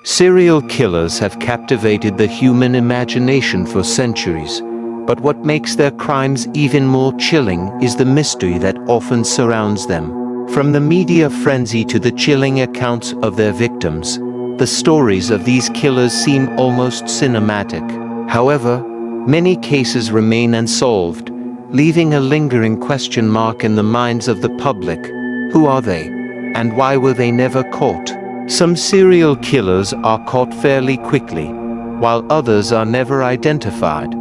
Serial killers have captivated the human imagination for centuries, but what makes their crimes even more chilling is the mystery that often surrounds them. From the media frenzy to the chilling accounts of their victims, the stories of these killers seem almost cinematic. However, many cases remain unsolved, leaving a lingering question mark in the minds of the public. Who are they? And why were they never caught? Some serial killers are caught fairly quickly, while others are never identified,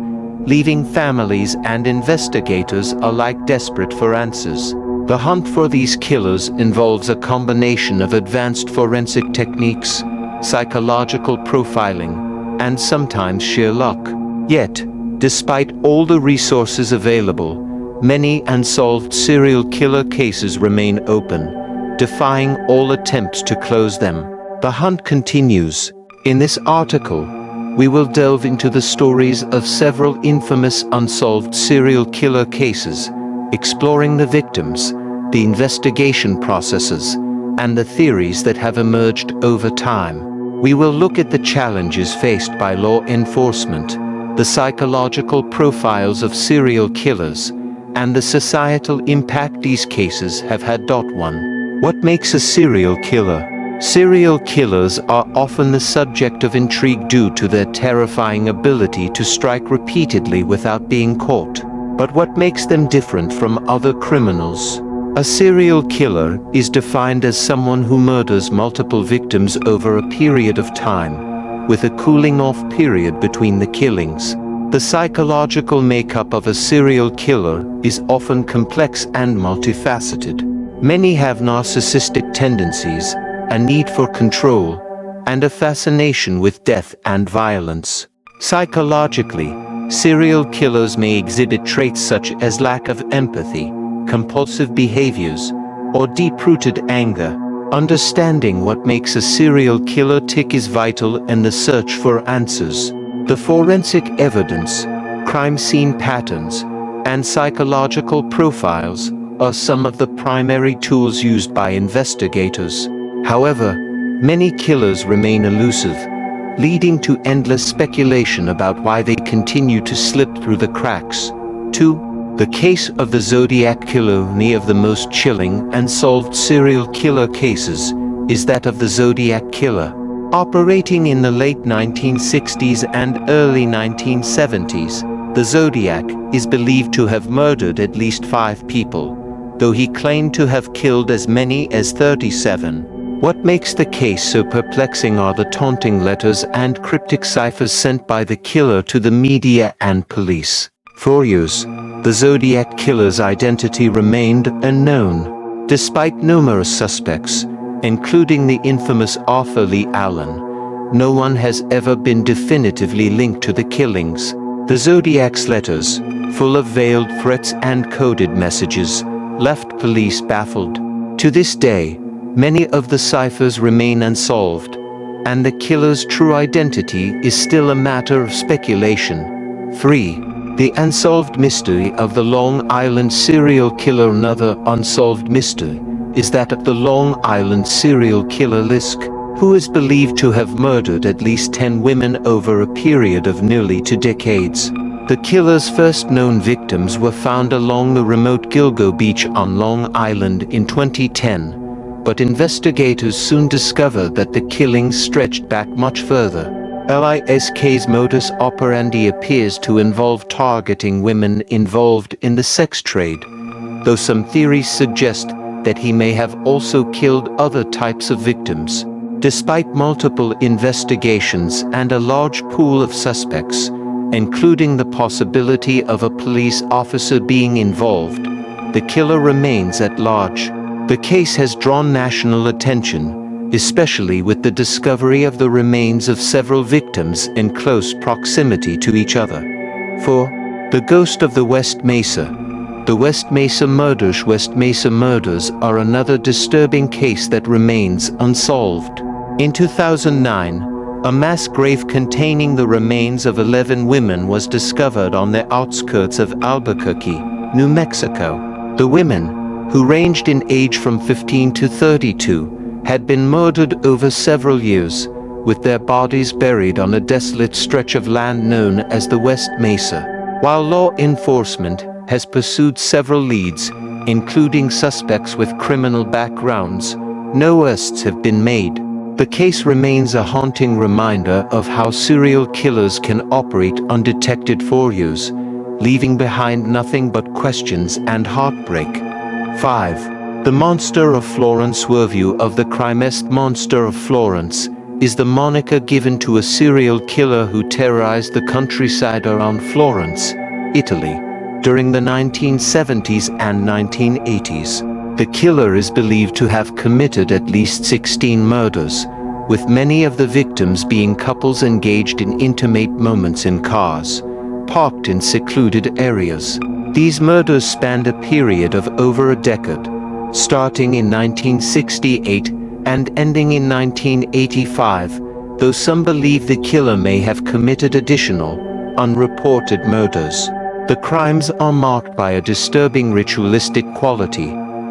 leaving families and investigators alike desperate for answers. The hunt for these killers involves a combination of advanced forensic techniques, psychological profiling, and sometimes sheer luck. Yet, despite all the resources available, many unsolved serial killer cases remain open, defying all attempts to close them. The hunt continues. In this article, we will delve into the stories of several infamous unsolved serial killer cases, exploring the victims, the investigation processes, and the theories that have emerged over time. We will look at the challenges faced by law enforcement, the psychological profiles of serial killers, and the societal impact these cases have had. 1. What makes a serial killer? Serial killers are often the subject of intrigue due to their terrifying ability to strike repeatedly without being caught. But what makes them different from other criminals? A serial killer is defined as someone who murders multiple victims over a period of time, with a cooling-off period between the killings. The psychological makeup of a serial killer is often complex and multifaceted. Many have narcissistic tendencies, a need for control, and a fascination with death and violence. Psychologically, serial killers may exhibit traits such as lack of empathy, compulsive behaviors, or deep-rooted anger. Understanding what makes a serial killer tick is vital in the search for answers. The forensic evidence, crime scene patterns, and psychological profiles are some of the primary tools used by investigators. However, many killers remain elusive, leading to endless speculation about why they continue to slip through the cracks. 2. The case of the Zodiac Killer. One of the most chilling unsolved serial killer cases is that of the Zodiac Killer. Operating in the late 1960s and early 1970s, the Zodiac is believed to have murdered at least 5 people, though he claimed to have killed as many as 37. What makes the case so perplexing are the taunting letters and cryptic ciphers sent by the killer to the media and police. For years, the Zodiac Killer's identity remained unknown. Despite numerous suspects, including the infamous Arthur Lee Allen, no one has ever been definitively linked to the killings. The Zodiac's letters, full of veiled threats and coded messages, left police baffled. To this day, many of the ciphers remain unsolved, and the killer's true identity is still a matter of speculation. 3. The unsolved mystery of the Long Island serial killer. Another unsolved mystery is that of the Long Island serial killer Lisk, who is believed to have murdered at least 10 women over a period of nearly 2 decades. The killer's first known victims were found along the remote Gilgo Beach on Long Island in 2010, but investigators soon discovered that the killings stretched back much further. Lisk's modus operandi appears to involve targeting women involved in the sex trade, though some theories suggest that he may have also killed other types of victims. Despite multiple investigations and a large pool of suspects, including the possibility of a police officer being involved, the killer remains at large. The case has drawn national attention, especially with the discovery of the remains of several victims in close proximity to each other. 4. The Ghost of the West Mesa. The West Mesa Murders. West Mesa murders are another disturbing case that remains unsolved. In 2009, a mass grave containing the remains of 11 women was discovered on the outskirts of Albuquerque, New Mexico. The women, who ranged in age from 15 to 32, had been murdered over several years, with their bodies buried on a desolate stretch of land known as the West Mesa. While law enforcement has pursued several leads, including suspects with criminal backgrounds, no arrests have been made. The case remains a haunting reminder of how serial killers can operate undetected for years, leaving behind nothing but questions and heartbreak. 5. The Monster of Florence. Worthy of the crime-esque Monster of Florence is the moniker given to a serial killer who terrorized the countryside around Florence, Italy, during the 1970s and 1980s. The killer is believed to have committed at least 16 murders, with many of the victims being couples engaged in intimate moments in cars, parked in secluded areas. These murders spanned a period of over a decade, starting in 1968 and ending in 1985, though some believe the killer may have committed additional, unreported murders. The crimes are marked by a disturbing ritualistic quality.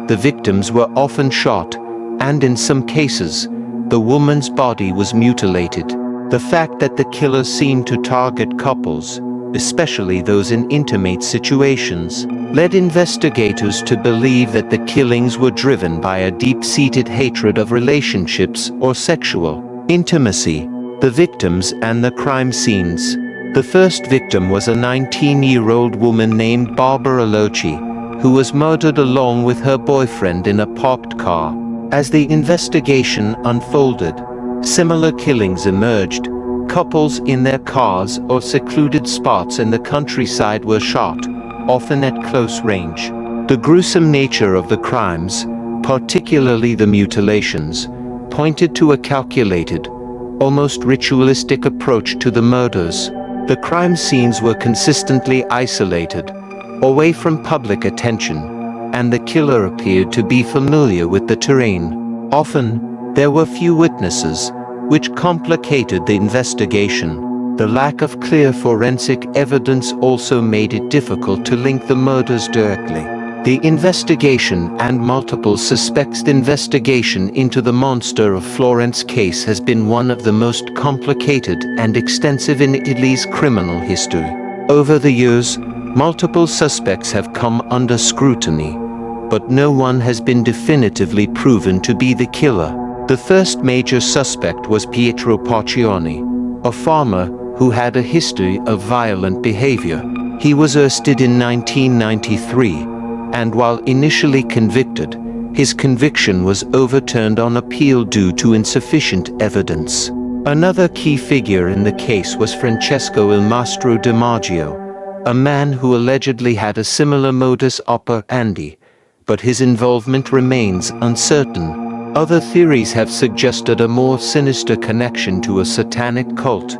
The victims were often shot, and in some cases, the woman's body was mutilated. The fact that the killer seemed to target couples, especially those in intimate situations, led investigators to believe that the killings were driven by a deep-seated hatred of relationships or sexual intimacy. The victims and the crime scenes. The first victim was a 19-year-old woman named Barbara Loci, who was murdered along with her boyfriend in a parked car. As the investigation unfolded, similar killings emerged. Couples in their cars or secluded spots in the countryside were shot, often at close range. The gruesome nature of the crimes, particularly the mutilations, pointed to a calculated, almost ritualistic approach to the murders. The crime scenes were consistently isolated, away from public attention, and the killer appeared to be familiar with the terrain. Often, there were few witnesses, which complicated the investigation. The lack of clear forensic evidence also made it difficult to link the murders directly. The investigation and multiple suspects. The investigation into the Monster of Florence case has been one of the most complicated and extensive in Italy's criminal history. Over the years, multiple suspects have come under scrutiny, but no one has been definitively proven to be the killer. The first major suspect was Pietro Paccioni, a farmer who had a history of violent behavior. He was arrested in 1993, and while initially convicted, his conviction was overturned on appeal due to insufficient evidence. Another key figure in the case was Francesco Il Mastro DiMaggio, a man who allegedly had a similar modus operandi, but his involvement remains uncertain. Other theories have suggested a more sinister connection to a satanic cult,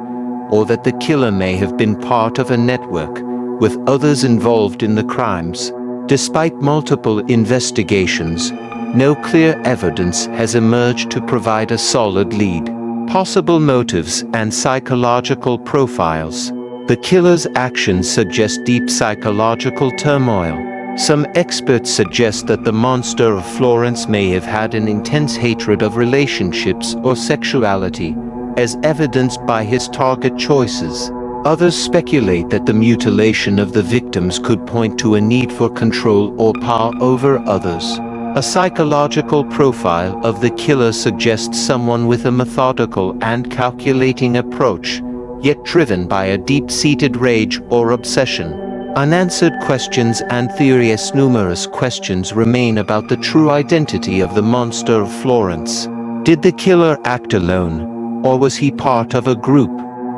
or that the killer may have been part of a network, with others involved in the crimes. Despite multiple investigations, no clear evidence has emerged to provide a solid lead. Possible motives and psychological profiles. The killer's actions suggest deep psychological turmoil. Some experts suggest that the Monster of Florence may have had an intense hatred of relationships or sexuality, as evidenced by his target choices. Others speculate that the mutilation of the victims could point to a need for control or power over others. A psychological profile of the killer suggests someone with a methodical and calculating approach, yet driven by a deep-seated rage or obsession. Unanswered questions and theories. Numerous questions remain about the true identity of the Monster of Florence. Did the killer act alone, or was he part of a group?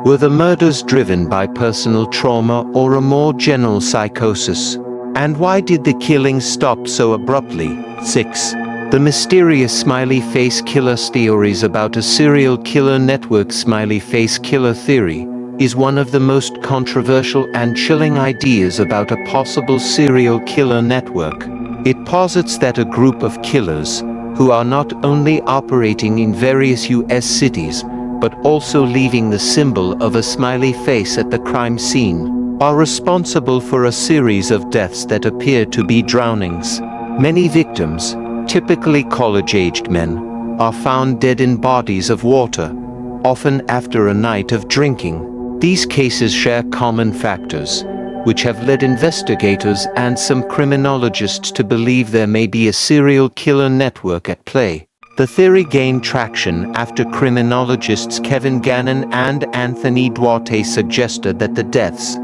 Were the murders driven by personal trauma or a more general psychosis? And why did the killings stop so abruptly? 6. The mysterious smiley face killer. Theories about a serial killer network. Smiley face killer theory is one of the most controversial and chilling ideas about a possible serial killer network. It posits that a group of killers, who are not only operating in various US cities, but also leaving the symbol of a smiley face at the crime scene, are responsible for a series of deaths that appear to be drownings. Many victims, typically college-aged men, are found dead in bodies of water, often after a night of drinking. These cases share common factors, which have led investigators and some criminologists to believe there may be a serial killer network at play. The theory gained traction after criminologists Kevin Gannon and Anthony Duarte suggested that the deaths,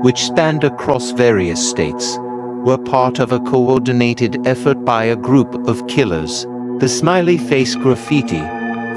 which spanned across various states, were part of a coordinated effort by a group of killers. The smiley face graffiti,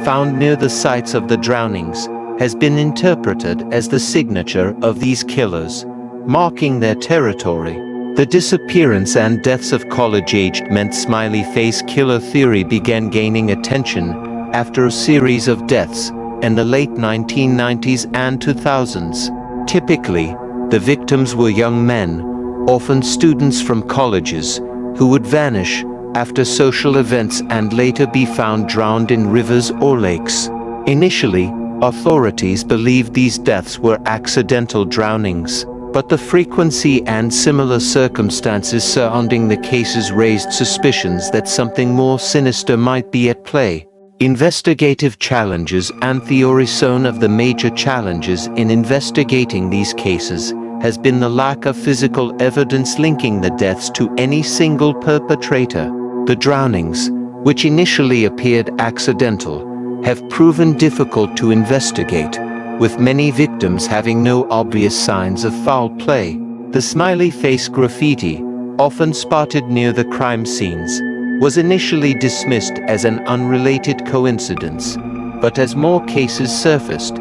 found near the sites of the drownings, has been interpreted as the signature of these killers, marking their territory. The disappearance and deaths of college-aged men. Smiley face killer theory began gaining attention after a series of deaths in the late 1990s and 2000s. Typically, the victims were young men, often students from colleges, who would vanish after social events and later be found drowned in rivers or lakes. Initially, authorities believed these deaths were accidental drownings, but the frequency and similar circumstances surrounding the cases raised suspicions that something more sinister might be at play. Investigative challenges and theories. One of the major challenges in investigating these cases has been the lack of physical evidence linking the deaths to any single perpetrator. The drownings, which initially appeared accidental, have proven difficult to investigate, with many victims having no obvious signs of foul play. The smiley face graffiti, often spotted near the crime scenes, was initially dismissed as an unrelated coincidence, but as more cases surfaced,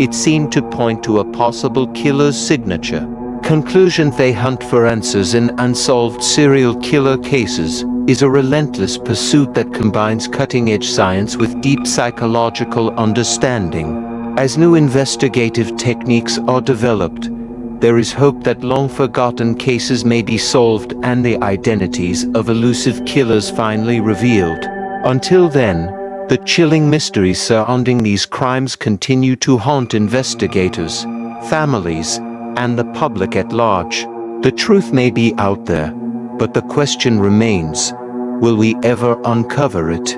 it seemed to point to a possible killer's signature. Conclusion: they hunt for answers in unsolved serial killer cases is a relentless pursuit that combines cutting-edge science with deep psychological understanding. As new investigative techniques are developed, there is hope that long-forgotten cases may be solved and the identities of elusive killers finally revealed. Until then, the chilling mysteries surrounding these crimes continue to haunt investigators, families, and the public at large. The truth may be out there, but the question remains: will we ever uncover it?